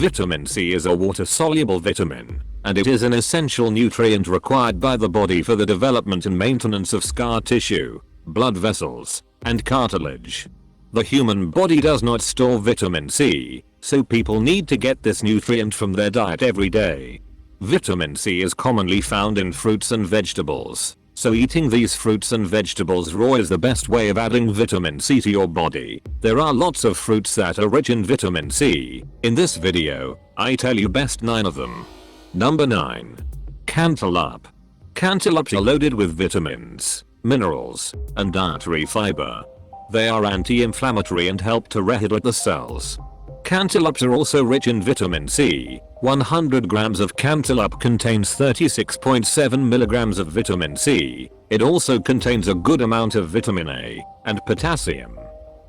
Vitamin C is a water-soluble vitamin, and it is an essential nutrient required by the body for the development and maintenance of scar tissue, blood vessels, and cartilage. The human body does not store vitamin C, so people need to get this nutrient from their diet every day. Vitamin C is commonly found in fruits and vegetables, so eating these fruits and vegetables raw is the best way of adding vitamin C to your body. There are lots of fruits that are rich in vitamin C. In this video, I tell you best 9 of them. Number 9. Cantaloupe. Cantaloupes are loaded with vitamins, minerals, and dietary fiber. They are anti-inflammatory and help to rehabilitate the cells. Cantaloupes are also rich in vitamin C. 100 grams of cantaloupe contains 36.7 milligrams of vitamin C. It also contains a good amount of vitamin A and potassium.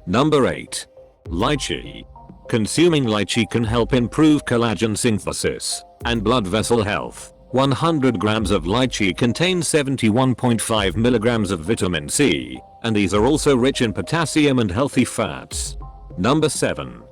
Number 8. Lychee. Consuming lychee can help improve collagen synthesis and blood vessel health. 100 grams of lychee contains 71.5 milligrams of vitamin C, and these are also rich in potassium and healthy fats. Number 7.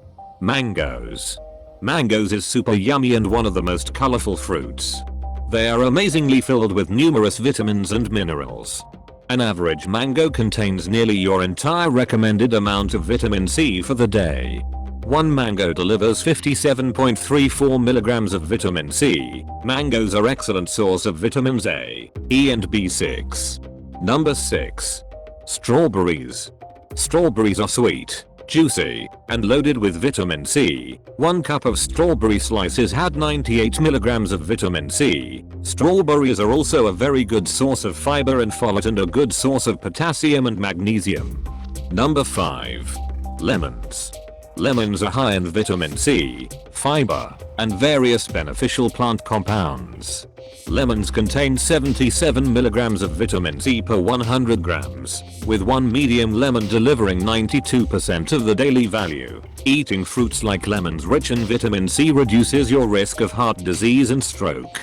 Mangoes. Mangoes is super yummy and one of the most colorful fruits. They are amazingly filled with numerous vitamins and minerals. An average mango contains nearly your entire recommended amount of vitamin C for the day. One mango delivers 57.34 milligrams of vitamin C. Mangoes are excellent source of vitamins A, E and B6. Number 6. Strawberries. Strawberries are sweet, juicy, and loaded with vitamin C. 1 cup of strawberry slices had 98 milligrams of vitamin C. Strawberries are also a very good source of fiber and folate and a good source of potassium and magnesium. Number 5. Lemons. Lemons are high in vitamin C, fiber, and various beneficial plant compounds. Lemons contain 77 milligrams of vitamin C per 100 grams, with one medium lemon delivering 92% of the daily value. Eating fruits like lemons rich in vitamin C reduces your risk of heart disease and stroke.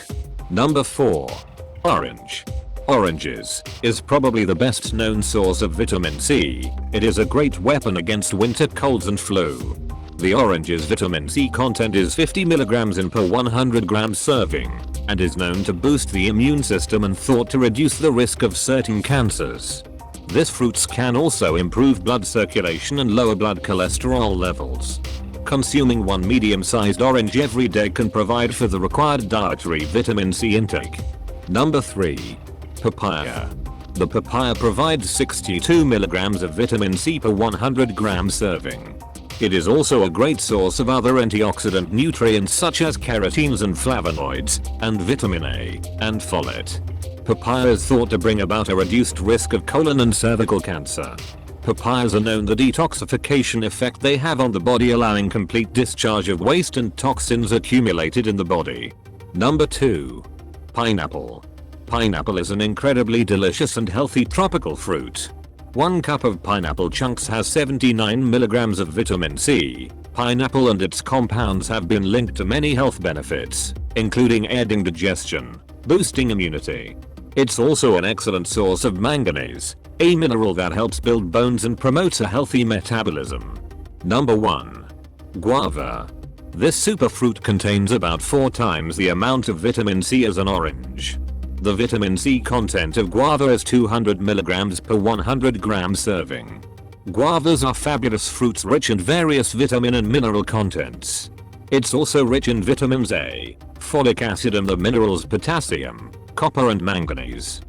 Number 4. Orange. Oranges is probably the best known source of vitamin C. It is a great weapon against winter colds and flu. The orange's vitamin C content is 50 milligrams in per 100 grams serving, and is known to boost the immune system and thought to reduce the risk of certain cancers. This fruit can also improve blood circulation and lower blood cholesterol levels. Consuming one medium-sized orange every day can provide for the required dietary vitamin C intake. Number 3. Papaya. The papaya provides 62 milligrams of vitamin C per 100 grams serving. It is also a great source of other antioxidant nutrients such as carotenes and flavonoids, and vitamin A and folate. Papaya is thought to bring about a reduced risk of colon and cervical cancer. Papayas are known the detoxification effect they have on the body, allowing complete discharge of waste and toxins accumulated in the body. Number 2. Pineapple. Pineapple is an incredibly delicious and healthy tropical fruit. 1 cup of pineapple chunks has 79 milligrams of vitamin C. Pineapple and its compounds have been linked to many health benefits, including aiding digestion, boosting immunity. It's also an excellent source of manganese, a mineral that helps build bones and promotes a healthy metabolism. Number 1. Guava. This superfruit contains about 4 times the amount of vitamin C as an orange. The vitamin C content of guava is 200 milligrams per 100 grams serving. Guavas are fabulous fruits rich in various vitamin and mineral contents. It's also rich in vitamins A, folic acid and the minerals potassium, copper and manganese.